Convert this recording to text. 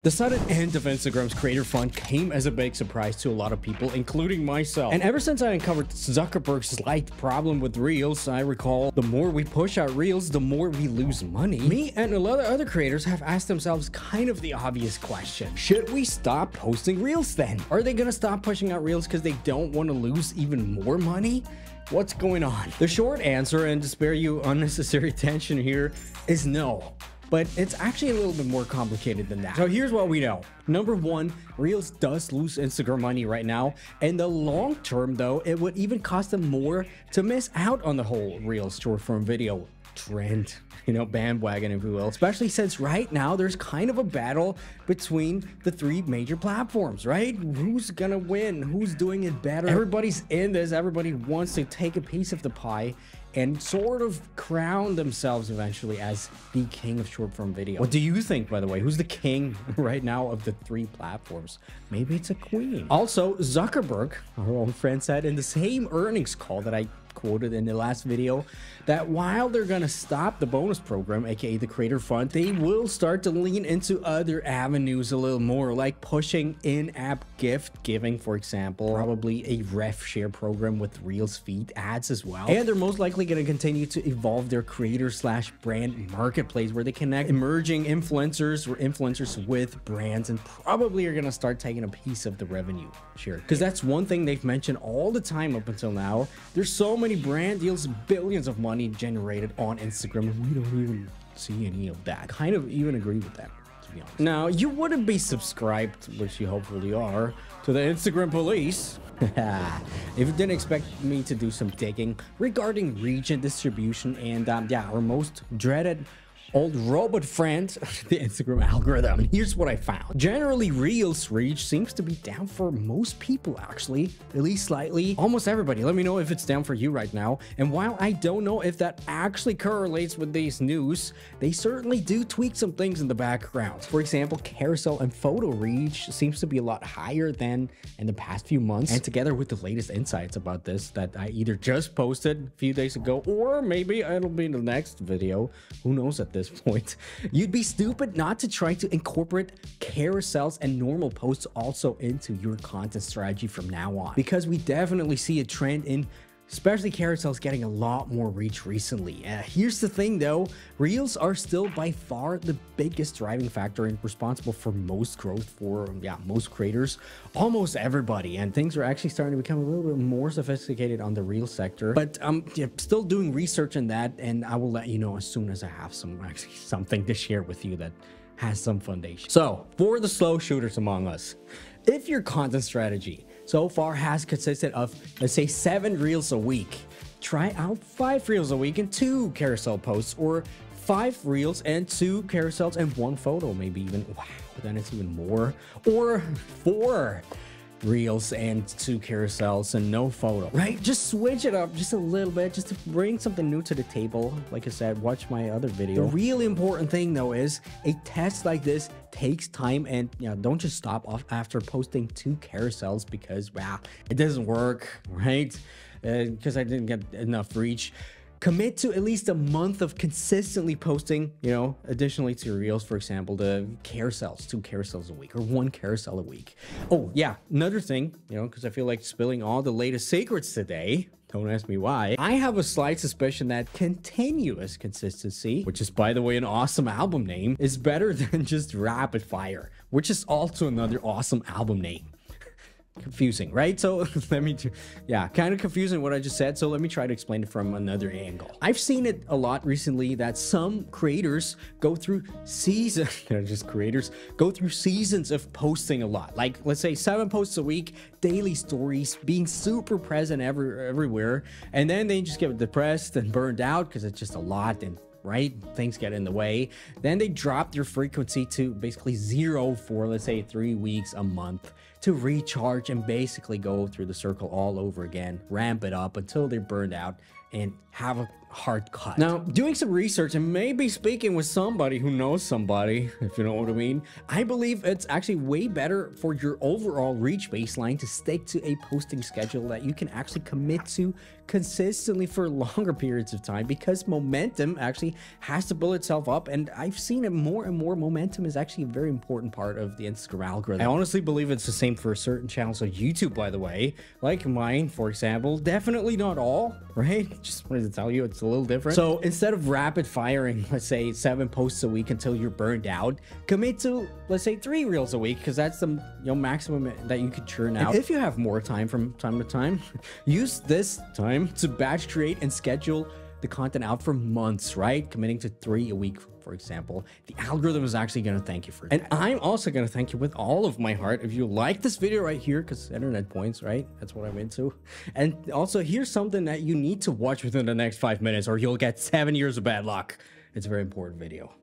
The sudden end of Instagram's creator fund came as a big surprise to a lot of people, including myself. And ever since I uncovered Zuckerberg's slight problem with Reels, I recall the more we push out Reels, the more we lose money. Me and a lot of other creators have asked themselves kind of the obvious question. Should we stop posting Reels then? Are they gonna stop pushing out Reels because they don't want to lose even more money? What's going on? The short answer, and to spare you unnecessary tension here, is no. But it's actually a little bit more complicated than that. So here's what we know. Number one, Reels does lose Instagram money right now. In the long term though, it would even cost them more to miss out on the whole Reels short form video trend, bandwagon, if you will. Especially since right now there's kind of a battle between the three major platforms, right? Who's gonna win? Who's doing it better? Everybody's in this. Everybody wants to take a piece of the pie and sort of crown themselves eventually as the king of short form video. What do you think, by the way? Who's the king right now of the three platforms? Maybe it's a queen. Also, Zuckerberg, our old friend, said in the same earnings call that I quoted in the last video that while they're gonna stop the bonus program, aka the creator fund, they will start to lean into other avenues a little more, like pushing in-app gift giving, for example, probably a ref share program with Reels feed ads as well. And they're most likely gonna continue to evolve their creator slash brand marketplace where they connect emerging influencers or influencers with brands, and probably are gonna start taking a piece of the revenue share. Because that's one thing they've mentioned all the time up until now. There's so many brand deals, billions of money generated on Instagram, and we don't even see any of that. Kind of even agree with that, to be honest. Now, you wouldn't be subscribed, which you hopefully are, to the Instagram police if you didn't expect me to do some digging regarding reach and distribution and our most dreaded old robot friend, the Instagram algorithm. And here's what I found. Generally, Reels reach seems to be down for most people, actually, at least slightly. Almost everybody. Let me know if it's down for you right now. And while I don't know if that actually correlates with these news, they certainly do tweak some things in the background. For example, carousel and photo reach seems to be a lot higher than in the past few months. And together with the latest insights about this that I either just posted a few days ago, or maybe it'll be in the next video, who knows at this point, you'd be stupid not to try to incorporate carousels and normal posts also into your content strategy from now on, because we definitely see a trend in especially carousels getting a lot more reach recently. Here's the thing though, Reels are still by far the biggest driving factor and responsible for most growth for most creators, almost everybody, and things are actually starting to become a little bit more sophisticated on the Reel sector. But I'm still doing research on that, and I will let you know as soon as I have something to share with you that has some foundation. So for the slow shooters among us, if your content strategy so far has consisted of, let's say, 7 Reels a week, try out 5 Reels a week and 2 carousel posts, or 5 Reels and 2 carousels and 1 photo, maybe even, wow, then it's even more, or 4 Reels and 2 carousels and no photo, right? Just switch it up just a little bit, just to bring something new to the table. Like I said, watch my other video. The really important thing though is a test like this takes time, and don't just stop off after posting 2 carousels because it doesn't work, right? Because I didn't get enough reach. Commit to at least a month of consistently posting, additionally to Reels, for example, the carousels, 2 carousels a week or 1 carousel a week. Oh yeah, another thing, because I feel like spilling all the latest secrets today. Don't ask me why. I have a slight suspicion that continuous consistency, which is, by the way, an awesome album name, is better than just rapid fire, which is also another awesome album name. Confusing, right? So kind of confusing what I just said, so let me try to explain it from another angle. I've seen it a lot recently that some creators go through seasons go through seasons of posting a lot, like let's say 7 posts a week, daily stories, being super present everywhere, and then they just get depressed and burned out because it's just a lot, and things get in the way. Then they drop their frequency to basically 0 for, let's say, 3 weeks, a month, to recharge and basically go through the circle all over again, ramp it up until they're burned out and have a hard cut. Now, doing some research and maybe speaking with somebody who knows somebody, if you know what I mean, I believe it's actually way better for your overall reach baseline to stick to a posting schedule that you can actually commit to consistently for longer periods of time, because momentum actually has to build itself up. And I've seen it more and more. Momentum is actually a very important part of the Instagram algorithm. I honestly believe it's the same for certain channels on YouTube, by the way, like mine, for example. Definitely not all, right? Just wanted to tell you it's a little different. So instead of rapid firing, let's say 7 posts a week until you're burned out, commit to, let's say, 3 reels a week, because that's the maximum that you could churn out. And if you have more time from time to time, use this time to batch create and schedule the content out for months, right? Committing to 3 a week, for example. The algorithm is actually going to thank you for that. And I'm also going to thank you with all of my heart if you like this video right here, because internet points, right? That's what I'm into. And also, here's something that you need to watch within the next 5 minutes, or you'll get 7 years of bad luck. It's a very important video.